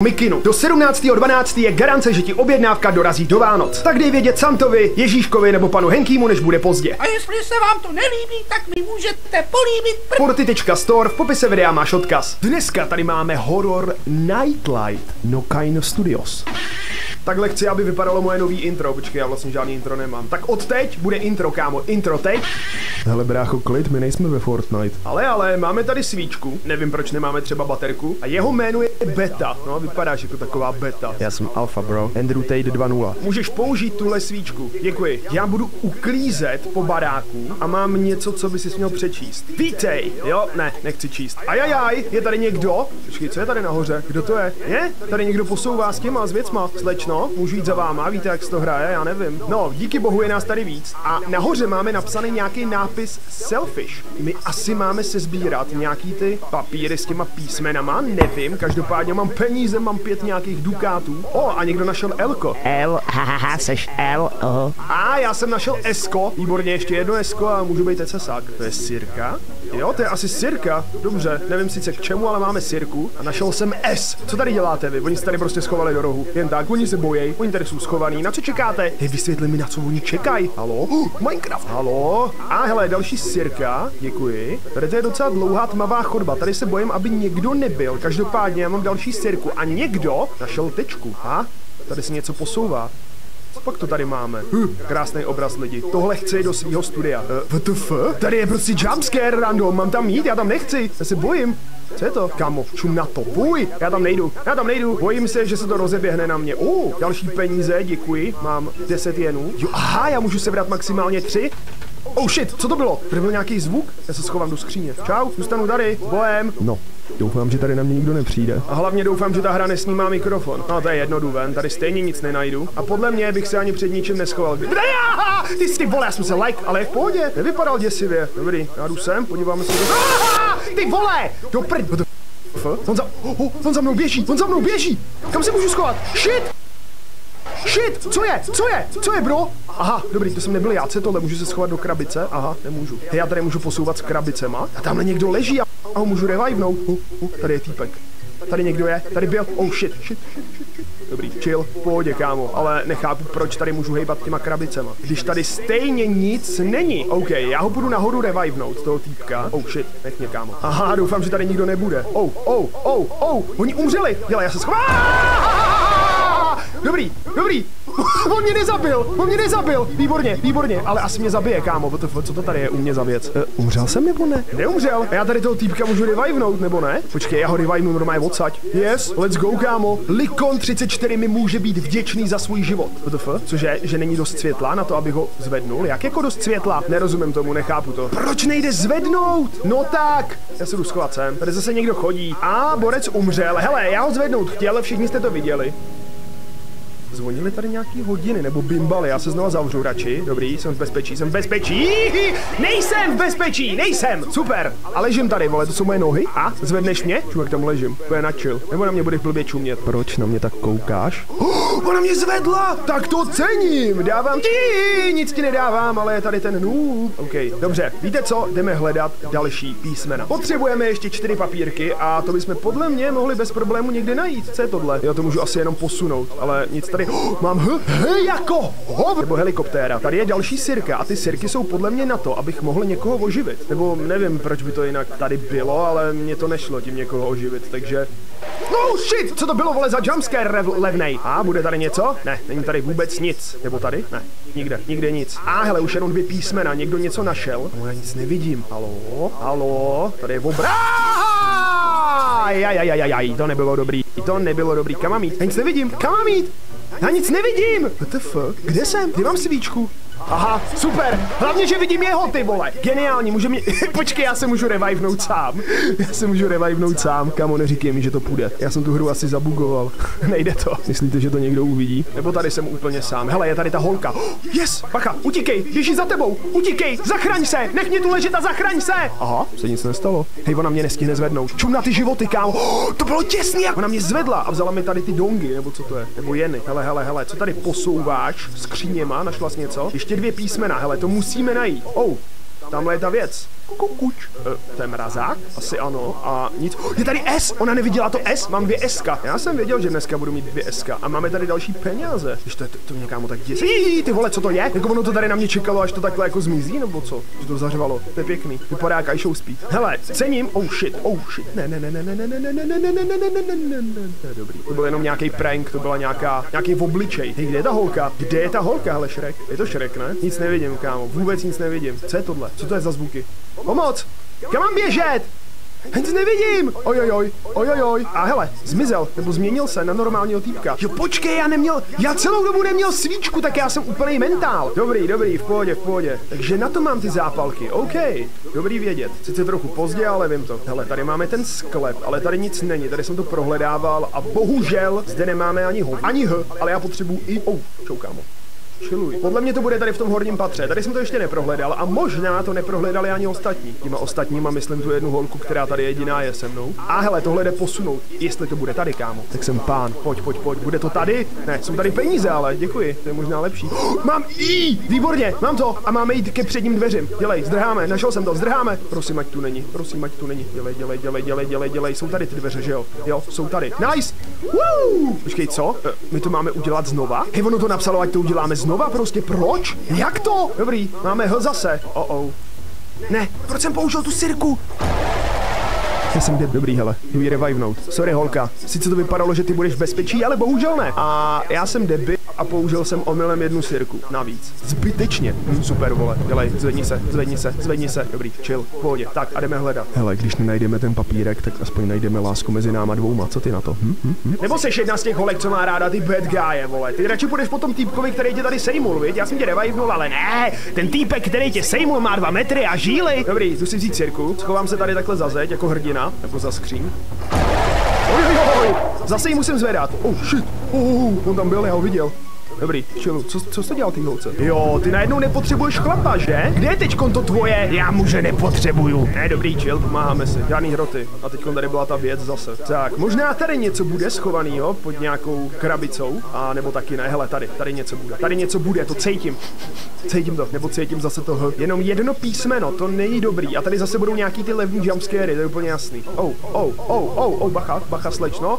Mikinu. Do 17.12. je garance, že ti objednávka dorazí do Vánoc. Tak dej vědět Santovi, Ježíškovi nebo panu Henkýmu, než bude pozdě. A jestli se vám to nelíbí, tak mi můžete políbit. Porty.store, v popise videa máš odkaz. Dneska tady máme horor Nightlight No Kind Studios. Takhle chci, aby vypadalo moje nový intro. Počkej, já vlastně žádný intro nemám. Tak od teď bude intro, kámo. Intro teď. Hele, brácho, klid, my nejsme ve Fortnite. Ale, máme tady svíčku. Nevím, proč nemáme třeba baterku. A jeho jméno je Beta. No, vypadáš jako taková beta. Já jsem Alpha, bro. Andrew Tate 2.0. Můžeš použít tuhle svíčku. Děkuji. Já budu uklízet po baráku a mám něco, co by si měl přečíst. Vítej. Jo, ne, nechci číst. Ajajaj, je tady někdo? Počkej, co je tady nahoře? Kdo to je? Je? Tady někdo posouvá s těma, s věcma. Slečno, můžu jít za váma, víte, jak se to hraje, já nevím. No, díky bohu je nás tady víc. A nahoře máme napsaný nějaký nápis Selfish. My asi máme se sbírat nějaký ty papíry s těma písmenama, nevím, každopádně mám peníze, mám 5 nějakých dukátů. O, a někdo našel Elko. L, hahaha, seš L, A já jsem našel Esko, výborně, ještě jedno Esko a můžu být cesák. To je sirka? Jo, to je asi sirka. Dobře, nevím sice k čemu, ale máme sirku. A našel jsem S. Co tady děláte vy? Oni se tady prostě schovali do rohu. Jen tak, oni se bojí, oni tady jsou schovaní. Na co čekáte? Hej, vysvětli mi, na co oni čekají. Halo? Minecraft. Halo? A hele, další sirka. Děkuji. Tady to je docela dlouhá tmavá chodba. Tady se bojím, aby někdo nebyl. Každopádně já mám další sirku a někdo našel tečku. A? Tady se něco posouvá. Co pak to tady máme? Krásný obraz lidi. Tohle chci do svého studia. WTF? Tady je prostě jumpscare random. Mám tam jít? Já tam nechci. Já se bojím. Co je to? Kámo, čum na to. Fuj, já tam nejdu. Bojím se, že se to rozeběhne na mě. Další peníze, děkuji. Mám 10 jenů. Jo, aha, já můžu sebrat maximálně 3. Oh shit, co to bylo? Tady byl nějaký zvuk? Já se schovám do skříně. Čau, zůstanu tady. Bohem. No, doufám, že tady na mě nikdo nepřijde. A hlavně doufám, že ta hra nesnímá mikrofon. No to je jedno, jdu ven, tady stejně nic nenajdu. A podle mě bych se ani před ničím neschoval. Kde já? Ty vole, já jsem se like, ale je v pohodě. Nevypadal děsivě. Dobrý, já jdu sem, podíváme se. Ty vole! Do prd. On za mnou běží. Kam se můžu schovat? Shit, co je, bro? Aha, dobrý, to jsem nebyl já, co je tohle, můžu se schovat do krabice? Aha, nemůžu. Hej, já tady můžu posouvat s krabicema. A tamhle někdo leží a ho můžu revivenout. Tady je týpek. Tady někdo je, tady byl. Oh shit. Dobrý, chill, v pohodě, kámo, ale nechápu, proč tady můžu hejbat těma krabicema. Když tady stejně nic není. OK, já ho budu nahoru revivenout, toho týpka. Oh shit, nech mě, kámo. Aha, doufám, že tady nikdo nebude. Oni umřeli. Dělej, já se schovám. Dobrý. On mě nezabil. Výborně, ale asi mě zabije, kámo. Co to tady je u mě za věc? Umřel jsem nebo ne? Neumřel. Já tady toho týpka můžu revivenout, nebo ne? Počkej, já ho revivenu normálně odsaď. Yes, let's go, kámo. Likon 34 mi může být vděčný za svůj život. Cože, že není dost světla na to, abych ho zvednul? Jak jako dost světla? Nerozumím tomu, nechápu to. Proč nejde zvednout? No tak. Já se jdu schovat sem. Tady zase někdo chodí. A borec umřel. Hele, já ho zvednout chtěl, všichni jste to viděli. Zvonili tady nějaký hodiny, nebo bimbaly, já se znova zavřu radši. Dobrý, jsem v bezpečí. Nejsem v bezpečí, super. A ležím tady, vole, to jsou moje nohy. A zvedneš mě? Čumek, tam ležím, to je na chill. Nebo na mě budeš blbě čumět. Proč na mě tak koukáš? Ona mě zvedla, tak to cením. Dávám ti, nic ti nedávám, ale je tady ten noob. OK, dobře, víte co, jdeme hledat další písmena. Potřebujeme ještě 4 papírky a to bychom podle mě mohli bez problému někde najít. Co je tohle? Já to můžu asi jenom posunout, ale nic tady. Mám jako nebo helikoptéra. Tady je další sirka a ty sirky jsou podle mě na to, abych mohl někoho oživit. Nebo nevím, proč by to jinak tady bylo, ale mně to nešlo tím někoho oživit, takže... No shit, co to bylo, vole, za jumpscare levnej? A bude tady něco? Ne, není tady vůbec nic. Nebo tady? Ne, nikde nic. A hele, už jenom 2 písmena, někdo něco našel. No, já nic nevidím. Halo, tady je obra. To nebylo dobrý. Kam mám jít? Já nic nevidím. Já nic nevidím! What the fuck? Kde jsem? Kde mám svíčku? Aha, super! Hlavně, že vidím jeho, ty vole! Geniální, může mě... Počkej, já se můžu revivenout sám. Kamo, neříkej mi, že to půjde. Já jsem tu hru asi zabugoval. Nejde to. Myslíte, že to někdo uvidí? Nebo tady jsem úplně sám. Hele, je tady ta holka. Yes! Bacha, utíkej! Běží za tebou! Utíkej! Zachraň se! Nech mě tu ležet a zachraň se! Aha, se nic nestalo. Hej, ona mě nestihne zvednout. Čum na ty životy, kámo! To bylo těsný! Ona mě zvedla a vzala mi tady ty dongy, nebo co to je? Nebo jeny. Hele, co tady posouváš skříněma? Našla jsi něco? Ještě 2 písmena, hele, to musíme najít. Tamhle je ta věc. Kukuč. To je mrazák? Asi ano. A nic. Je tady S! Ona neviděla to S? Mám 2 Ska. Já jsem věděl, že dneska budu mít 2 Ska. A máme tady další peníze. Když to mě kámo tak děsí. Ty vole, co to je? Jako ono to tady na mě čekalo, až to takhle jako zmizí, nebo co? Že to zařvalo. To je pěkný. Vypadá jak I Show Speed. Hele, cením. Oh shit. Ne. To je dobrý. To byl jenom nějaký prank, to byla nějaký obličej. Hej, kde je ta holka? Kde je ta holka, hele Shrek? Je to Shrek, ne? Nic nevidím, kámo. Vůbec nic nevidím. Co je tohle? Co to je za zvuky? Pomoc! Kam mám běžet? Nic nevidím! Ojojoj. A hele, zmizel, nebo změnil se na normálního týpka. Jo, počkej, já celou dobu neměl svíčku, tak já jsem úplný mentál. Dobrý, v pohodě. Takže na to mám ty zápalky, OK. Dobrý vědět. Sice trochu pozdě, ale vím to. Hele, tady máme ten sklep, ale tady nic není, tady jsem to prohledával a bohužel zde nemáme ani H, ale já potřebuji i... Čau, kámo. Čiluj. Podle mě to bude tady v tom horním patře. Tady jsem to ještě neprohledal a možná to neprohledali ani ostatní. Těma ostatníma myslím tu jednu holku, která tady jediná je se mnou. A hele, tohle jde posunout. Jestli to bude tady, kámo. Tak jsem pán. Pojď. Bude to tady? Ne, jsou tady peníze, ale děkuji. To je možná lepší. Mám I! Výborně, mám to. A máme jít ke předním dveřím. Dělej, zdrháme. Našel jsem to, zdrháme. Prosím, ať tu není. Dělej. Jsou tady ty dveře, že jo? Jo, jsou tady. Nice! Woo! Počkej, co? My to máme udělat znova? Hej, ono to napsalo, ať to uděláme znova, prostě proč? Jak to? Dobrý, máme H zase. Ne, proč jsem použil tu sirku? Já jsem dobrý, hele, jdu ji revivenout. Sorry, holka, sice to vypadalo, že ty budeš v bezpečí, ale bohužel ne. A já jsem debil a použil jsem omylem 1 sirku, navíc. Zbytečně. Super, vole, dělej, zvedni se. Dobrý, chill, v pohodě. Tak a jdeme hledat. Hele, když nenajdeme ten papírek, tak aspoň najdeme lásku mezi náma dvouma, co ty na to? Nebo seš jedna z těch holek, co má ráda ty bad guye, vole. Ty radši půjdeš po tom týpkovi, který tě tady sejmul, viď? Já jsem tě revivenul, ale ne, ten týpek, který tě sejmul, má 2 metry a žíly. Dobrý, jdu si vzít sirku, schovám se tady takhle za zeď, jako hrdina, nebo za skříň. Zase ji musím zvedat. Shit. On tam byl, já ho viděl. Dobrý, chillu, co jsi dělal ty holce? Jo, ty najednou nepotřebuješ chlapa, že? Kde je teďkon to tvoje? Já muže nepotřebuju. Ne, dobrý, chill, pomáháme si. Žádný hroty. A teďkon tady byla ta věc zase. Tak, možná tady něco bude schovanýho pod nějakou krabicou. A nebo taky ne, hele, tady něco bude. Tady něco bude, to cítím. Cítím to, nebo cítím zase to H. Jenom 1 písmeno, to není dobrý. A tady zase budou nějaký ty levní jumpscary, to je úplně jasný. Bacha, slečno.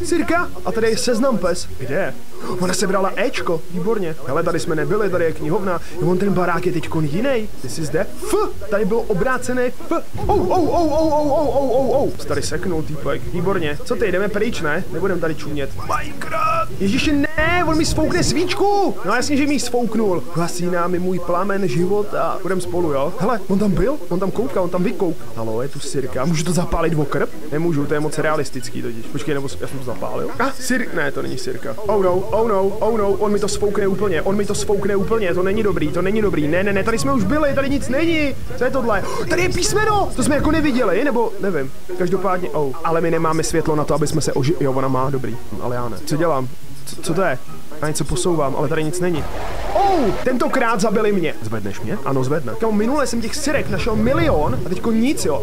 Sirka, a tady je seznam pes. Kde? Ona se brala Ečko, výborně. Hele, tady jsme nebyli, tady je knihovna. On ten barák je teďkon jiný. Ty jsi zde? Tady bylo obrácené F. Tady seknul týpek, výborně. Co ty, jdeme pryč, ne? Nebudem tady čumět. Minecraft! Ježiši, ne, on mi sfoukne svíčku. No jasně, že mi ji sfouknul. Hasí nám můj plamen života. Budem spolu, jo? Hele, on tam byl, on tam koukal, on tam vykouk. Halo, je tu sirka. Můžu to zapálit v okrb? Nemůžu, to je moc realistický totiž. Počkej, nebo já jsem to zapálil. Ne, to není sirka. Oh no, on mi to sfoukne úplně, to není dobrý. Ne, tady jsme už byli, tady nic není. Co je tohle? Tady je písmeno, to jsme jako neviděli, nebo nevím. Každopádně, ale my nemáme světlo na to, aby jsme se Jo, ona má, dobrý, ale já ne. Co dělám? Co to je? Já něco posouvám, ale tady nic není. Tentokrát zabili mě. Zvedneš mě? Ano, zvedne. Minule jsem těch sirek našel 1 000 000 a teďko nic, jo.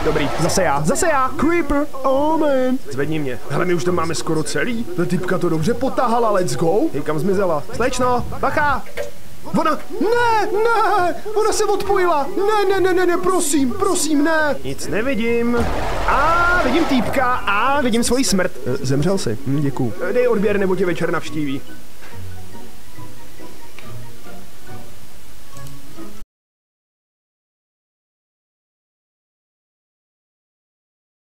Dobrý, zase já. Creeper, man. Zvedni mě. Hele, my už tam máme skoro celý. Ta typka to dobře potahala, let's go. Hej, kam zmizela? Slečno, bacha. Ona se odpojila. Ne, prosím, ne. Nic nevidím. A vidím týpka a vidím svoji smrt. Zemřel jsi, děkuju. Dej odběr, nebo tě večer navštíví.